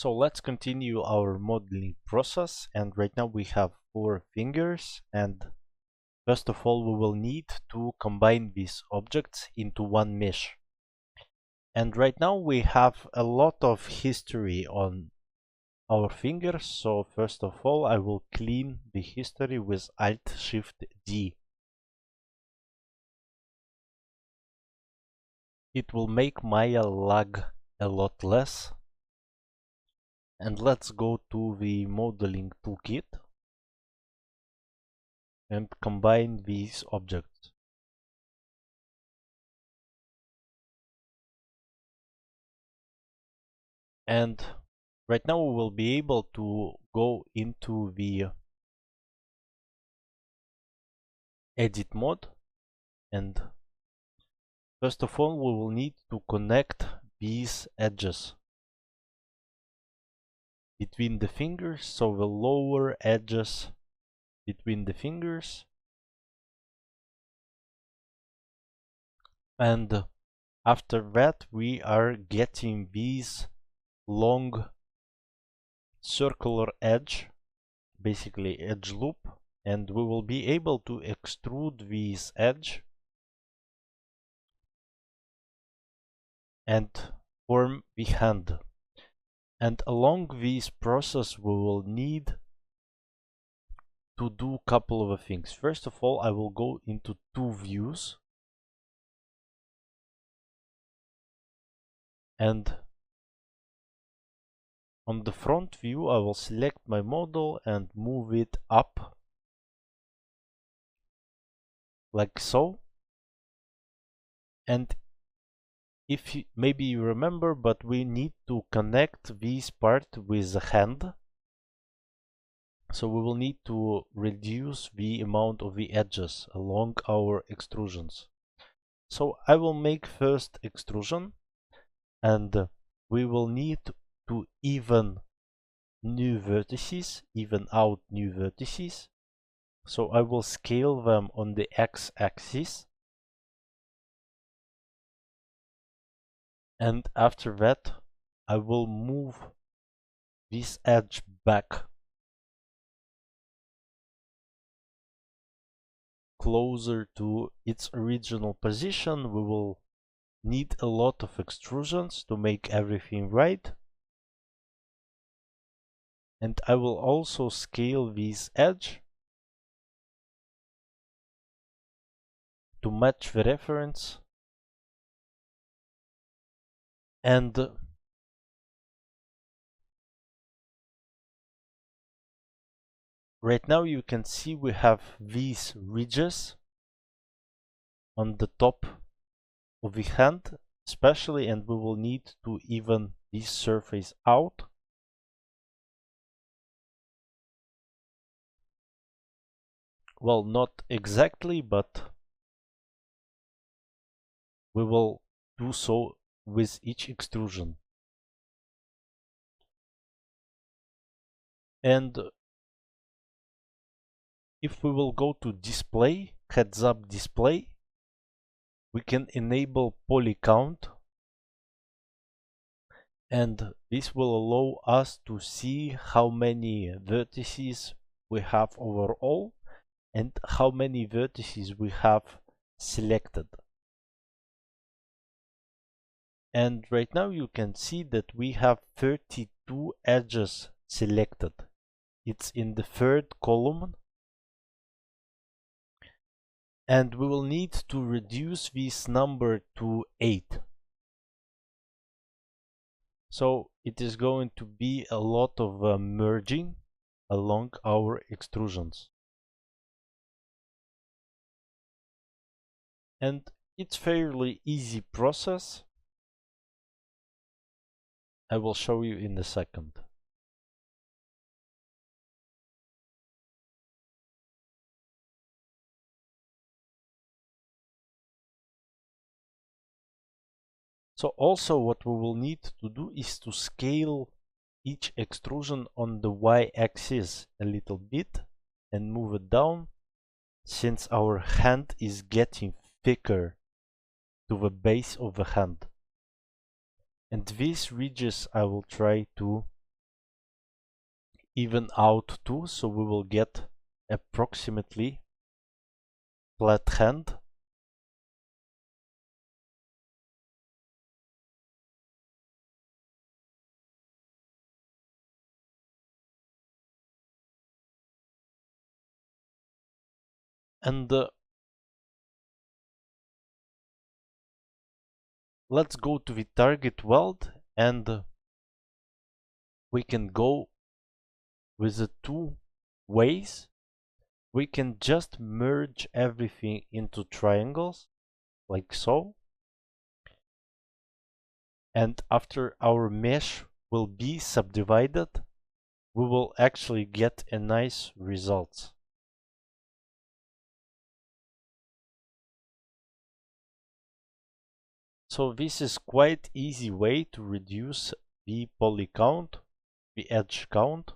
So let's continue our modeling process, and right now we have 4 fingers, and first of all we will need to combine these objects into one mesh. And right now we have a lot of history on our fingers, so first of all I will clean the history with Alt-Shift-D. It will make Maya lag a lot less. And let's go to the modeling toolkit and combine these objects. And right now we will be able to go into the edit mode, and first of all we will need to connect these edges between the fingers, so the lower edges between the fingers, and after that we are getting these long circular edge, basically edge loop, and we will be able to extrude this edge and form the hand. And along this process we will need to do a couple of things. First of all, I will go into 2 views, and on the front view I will select my model and move it up like so. And if you, maybe you remember, but we need to connect this part with the hand, so we will need to reduce the amount of the edges along our extrusions. So I will make first extrusion, and we will need to even out new vertices. So I will scale them on the x-axis, and after that I will move this edge back closer to its original position. We will need a lot of extrusions to make everything right. And I will also scale this edge to match the reference. And right now you can see we have these ridges on the top of the hand especially, and we will need to even this surface out. Well, not exactly, but we will do so with each extrusion. And if we will go to display, heads up display, we can enable poly count, and this will allow us to see how many vertices we have overall and how many vertices we have selected. And right now you can see that we have 32 edges selected. It's in the third column, and we will need to reduce this number to 8. So it is going to be a lot of merging along our extrusions. And it's fairly easy process. I will show you in a second. So also what we will need to do is to scale each extrusion on the y-axis a little bit and move it down, since our hand is getting thicker to the base of the hand. And these ridges I will try to even out too, so we will get approximately flat hand. And let's go to the target weld, and we can go with the two ways. We can just merge everything into triangles, like so. And after our mesh will be subdivided, we will actually get a nice result. So this is quite easy way to reduce the poly count, the edge count.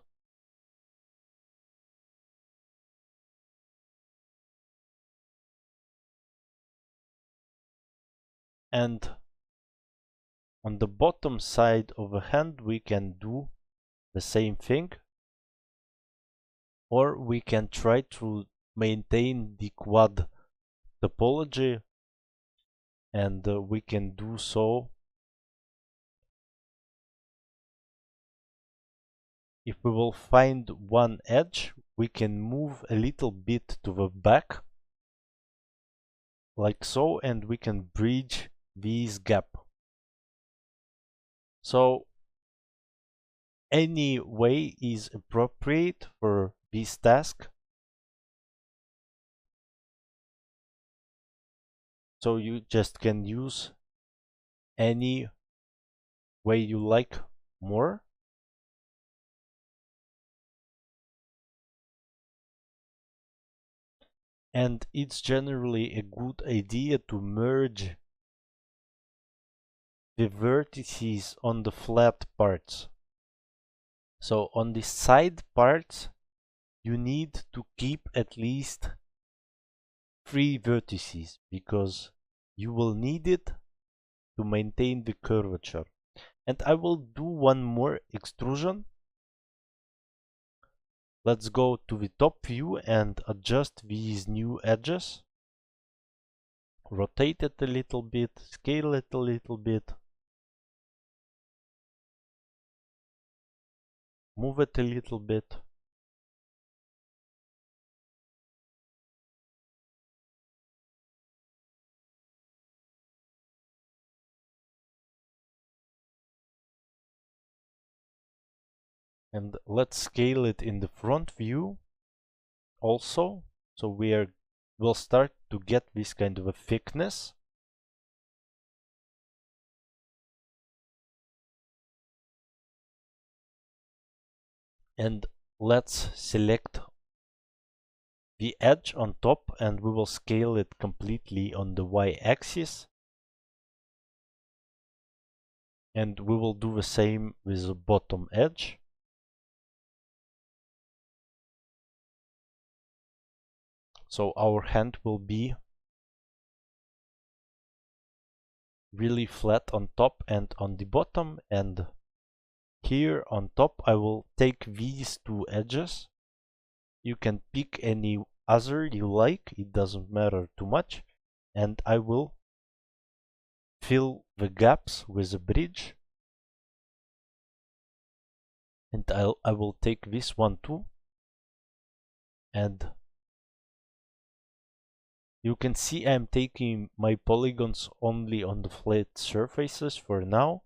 And on the bottom side of a hand we can do the same thing, or we can try to maintain the quad topology, and we can do so if we will find one edge. We can move a little bit to the back, like so, and we can bridge this gap. So any way is appropriate for this task. So you just can use any way you like more. And it's generally a good idea to merge the vertices on the flat parts. So on the side parts, you need to keep at least 3 vertices, because you will need it to maintain the curvature. And I will do one more extrusion. Let's go to the top view and adjust these new edges. Rotate it a little bit, scale it a little bit. Move it a little bit. And let's scale it in the front view also. So we'll start to get this kind of a thickness. And let's select the edge on top, and we will scale it completely on the y-axis. And we will do the same with the bottom edge. So our hand will be really flat on top and on the bottom, and here on top I will take these two edges. You can pick any other you like, it doesn't matter too much, and I will fill the gaps with a bridge. And I will take this one too, and you can see I'm taking my polygons only on the flat surfaces for now.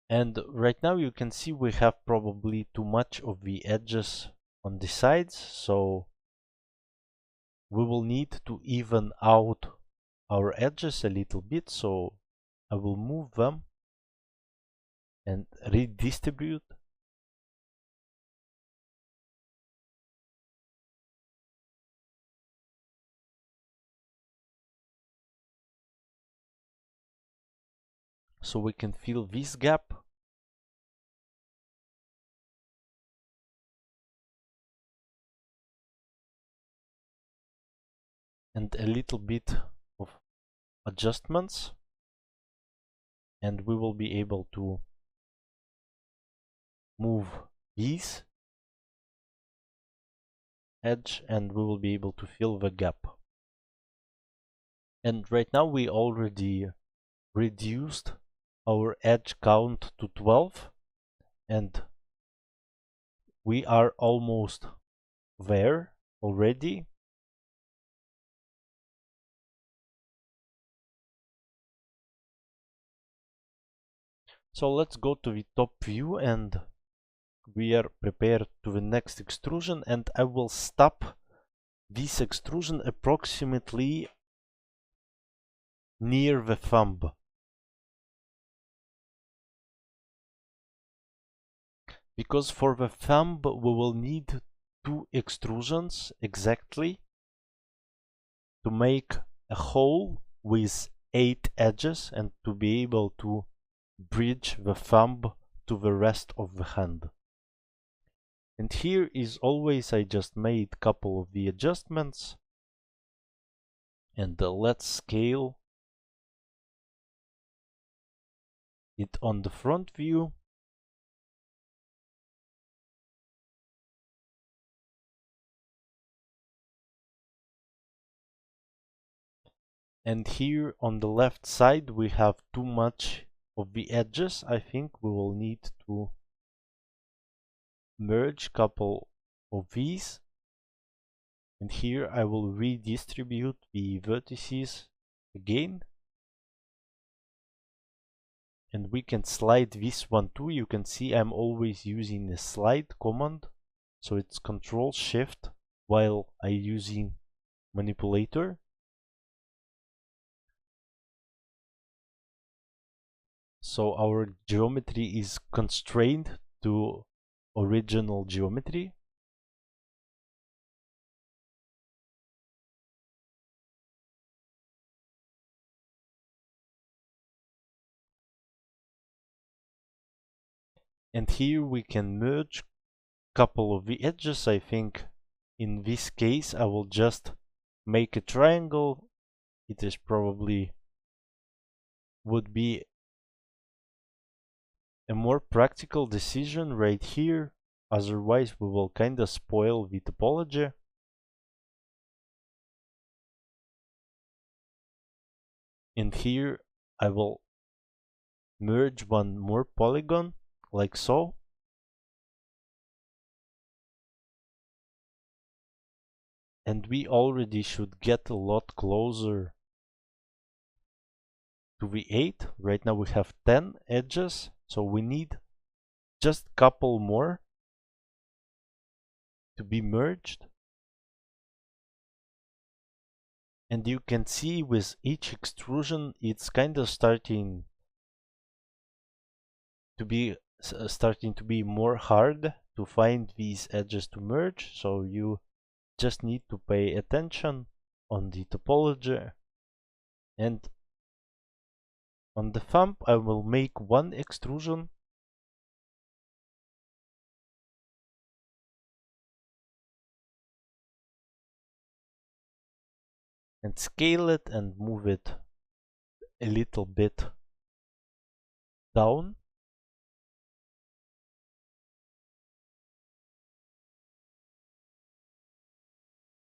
And right now you can see we have probably too much of the edges on the sides, so we will need to even out our edges a little bit. So I will move them and redistribute. So we can fill this gap. and a little bit of adjustments, and we will be able to move these edge and we will be able to fill the gap. And right now we already reduced our edge count to 12 and we are almost there already. So let's go to the top view and we are prepared to the next extrusion, and I will stop this extrusion approximately near the thumb. Because for the thumb we will need 2 extrusions exactly to make a hole with 8 edges and to be able to bridge the thumb to the rest of the hand. And here is always I just made couple of the adjustments, and let's scale it on the front view. And here on the left side we have too much of the edges. I think we will need to merge couple of these, and here I will redistribute the vertices again, and we can slide this one too. You can see I'm always using the slide command, so it's Control Shift while I using manipulator. So our geometry is constrained to original geometry. And here we can merge couple of the edges. I think in this case I will just make a triangle. It is probably would be a more practical decision right here, otherwise we will kinda spoil the topology. And here I will merge one more polygon like so. And we already should get a lot closer to the 8. Right now we have 10 edges, so we need just couple more to be merged. And you can see with each extrusion it's kind of starting to be more hard to find these edges to merge, so you just need to pay attention on the topology. And on the thumb I will make one extrusion, and scale it and move it a little bit down.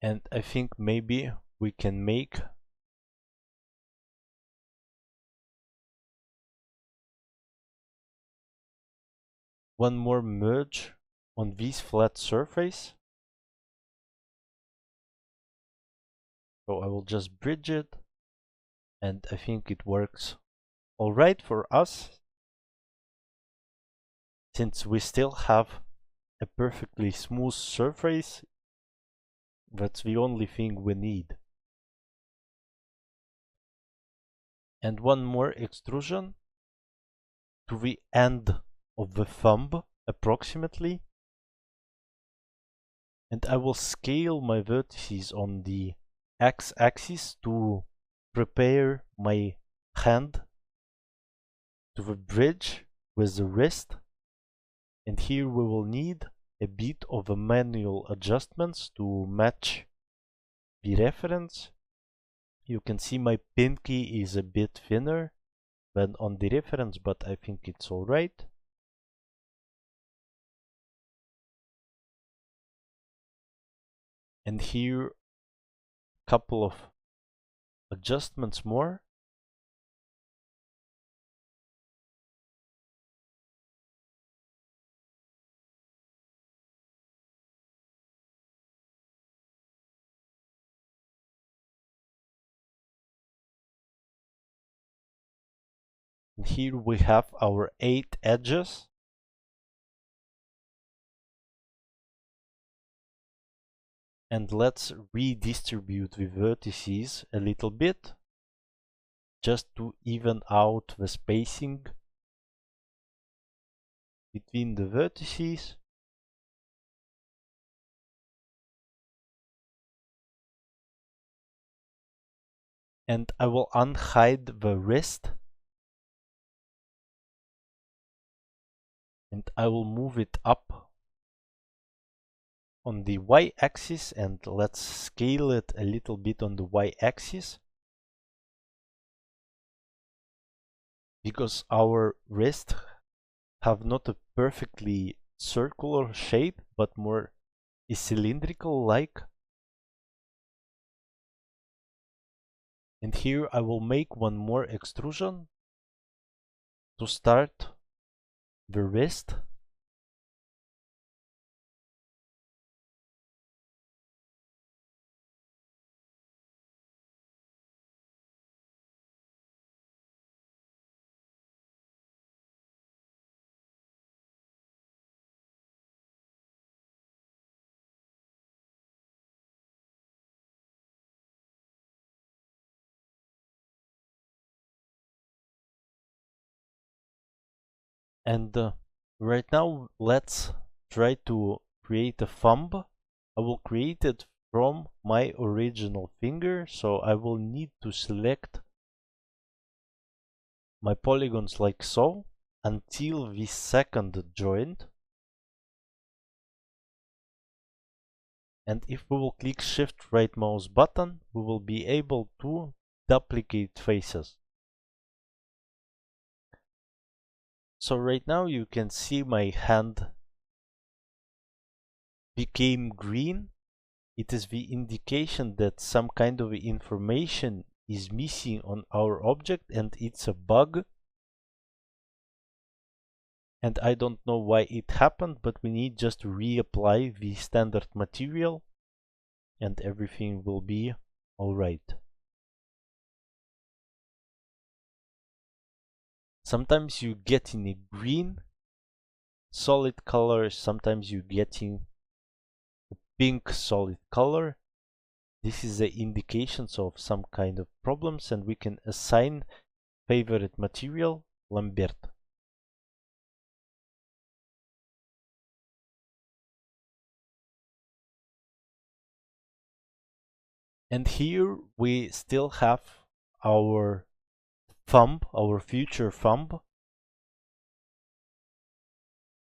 And I think maybe we can make one more merge on this flat surface. So I will just bridge it, and I think it works alright for us, since we still have a perfectly smooth surface. That's the only thing we need. And one more extrusion to the end of the thumb approximately. And I will scale my vertices on the x-axis to prepare my hand to the bridge with the wrist. And here we will need a bit of a manual adjustments to match the reference. You can see my pinky is a bit thinner than on the reference, but I think it's alright. And here, couple of adjustments more. And here we have our 8 edges. And let's redistribute the vertices a little bit, just to even out the spacing between the vertices. And I will unhide the wrist. And I will move it up on the y-axis, and let's scale it a little bit on the y-axis. Because our wrist have not a perfectly circular shape, but more a cylindrical like. And here I will make one more extrusion to start the wrist. And right now let's try to create a thumb. I will create it from my original finger, so I will need to select my polygons like so until the second joint. And if we will click Shift right mouse button, we will be able to duplicate faces. So right now you can see my hand became green. It is the indication that some kind of information is missing on our object and it's a bug. And I don't know why it happened, but we need just to reapply the standard material and everything will be alright. Sometimes you get in a green solid color, sometimes you get in a pink solid color. This is the indications of some kind of problems, and we can assign favorite material Lambert. And here we still have our thumb, our future thumb,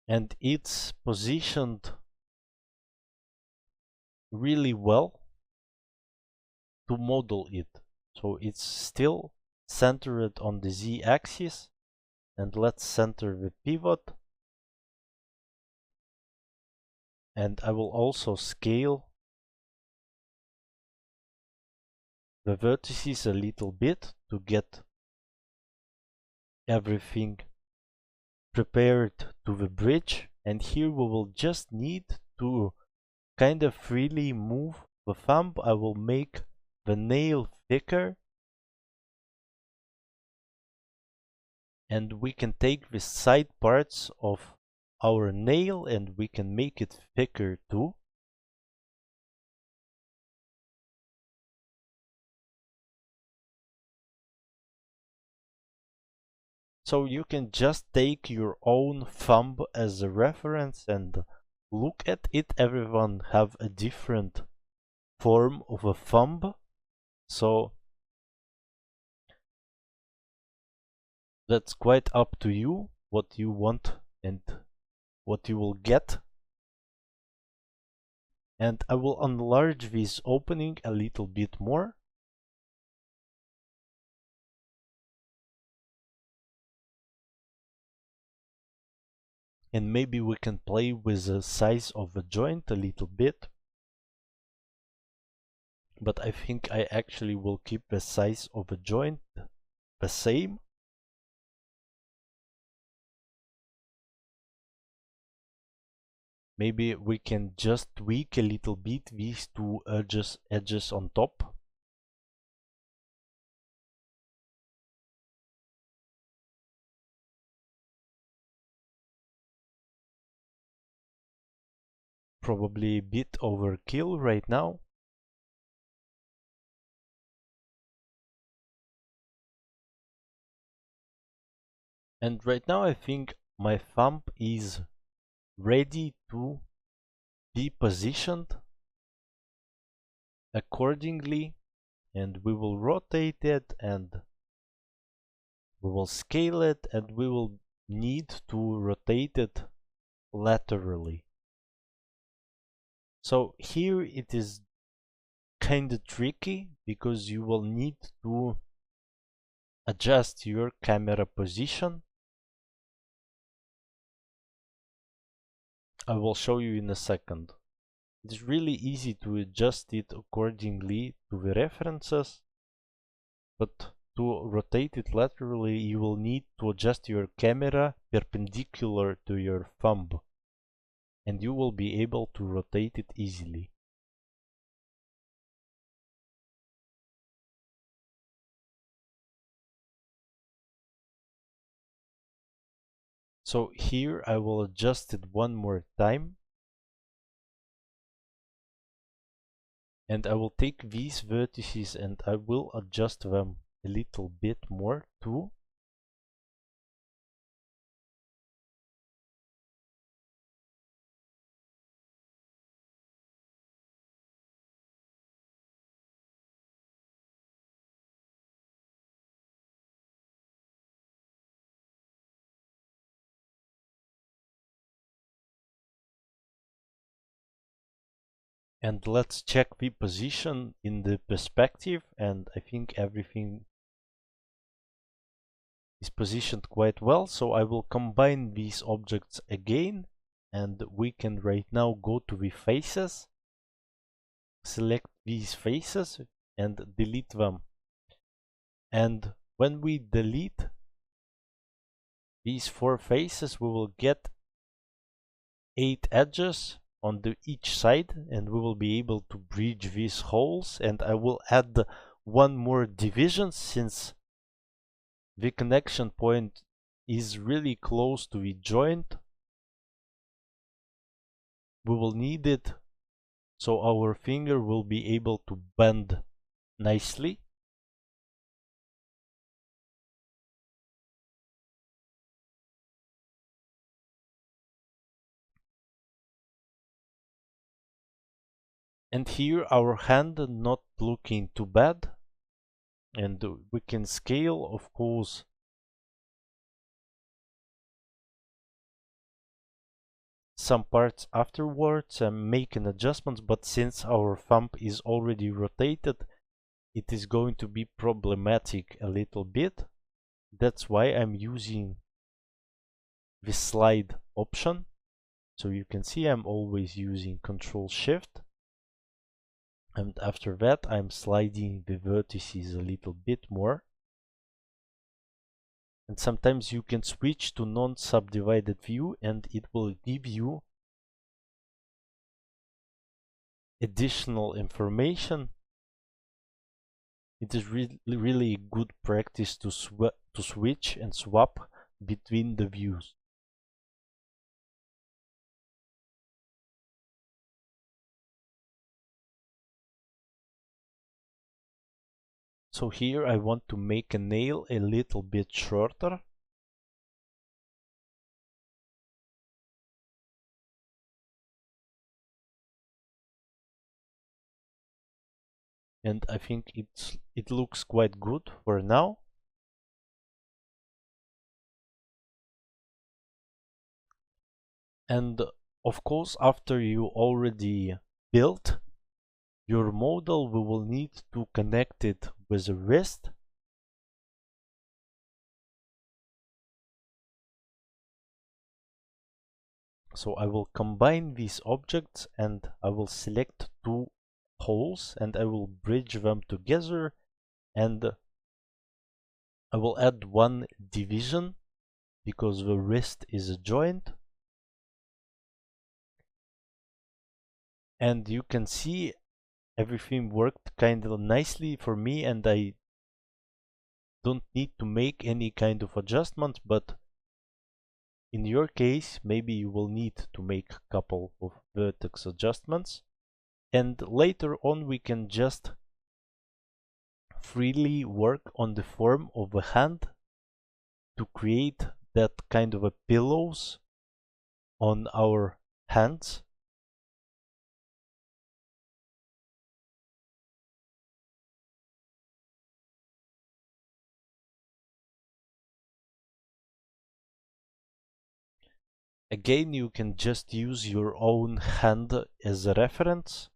and it's positioned really well to model it. So it's still centered on the z-axis, and let's center the pivot. And I will also scale the vertices a little bit to get everything prepared to the bridge. And here we will just need to kind of freely move the thumb. I will make the nail thicker, and we can take the side parts of our nail and we can make it thicker too. So you can just take your own thumb as a reference and look at it. Everyone have a different form of a thumb, so that's quite up to you what you want and what you will get. And I will enlarge this opening a little bit more. And maybe we can play with the size of the joint a little bit. But I think I actually will keep the size of the joint the same. Maybe we can just tweak a little bit these two edges on top. Probably a bit overkill right now. And right now I think my thumb is ready to be positioned accordingly, and we will rotate it and we will scale it, and we will need to rotate it laterally. So here it is kind of tricky because you will need to adjust your camera position. I will show you in a second. It's really easy to adjust it accordingly to the references, but to rotate it laterally you will need to adjust your camera perpendicular to your thumb, and you will be able to rotate it easily. So here I will adjust it one more time, and I will take these vertices and I will adjust them a little bit more too. And let's check the position in the perspective, and I think everything is positioned quite well. So I will combine these objects again, and we can right now go to the faces, select these faces and delete them. And when we delete these 4 faces, we will get 8 edges on each side, and we will be able to bridge these holes. And I will add one more division since the connection point is really close to the joint. We will need it so our finger will be able to bend nicely. And here our hand not looking too bad, and we can scale, of course, some parts afterwards and make an adjustments, but since our thumb is already rotated, it is going to be problematic a little bit. That's why I'm using the slide option. So you can see I'm always using Control Shift, and after that I'm sliding the vertices a little bit more. And sometimes you can switch to non-subdivided view and it will give you additional information. It is really good practice to switch and swap between the views. So here I want to make a nail a little bit shorter. And I think it looks quite good for now. And of course, after you already built your model, we will need to connect it with a wrist. So I will combine these objects and I will select two holes and I will bridge them together, and I will add one division because the wrist is a joint. And you can see everything worked kind of nicely for me, and I don't need to make any kind of adjustments, but in your case, maybe you will need to make a couple of vertex adjustments. And later on, we can just freely work on the form of a hand to create that kind of a pillows on our hands. Again, you can just use your own hand as a reference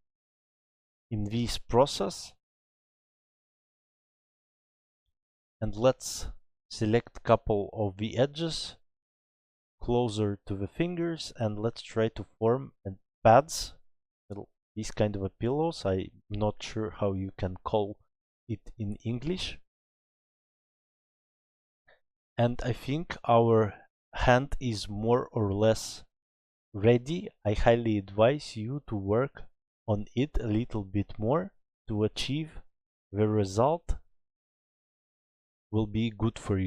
in this process. And let's select a couple of the edges closer to the fingers, and let's try to form pads, these kind of a pillows. I'm not sure how you can call it in English. And I think our hand is more or less ready. I highly advise you to work on it a little bit more to achieve the result will be good for you.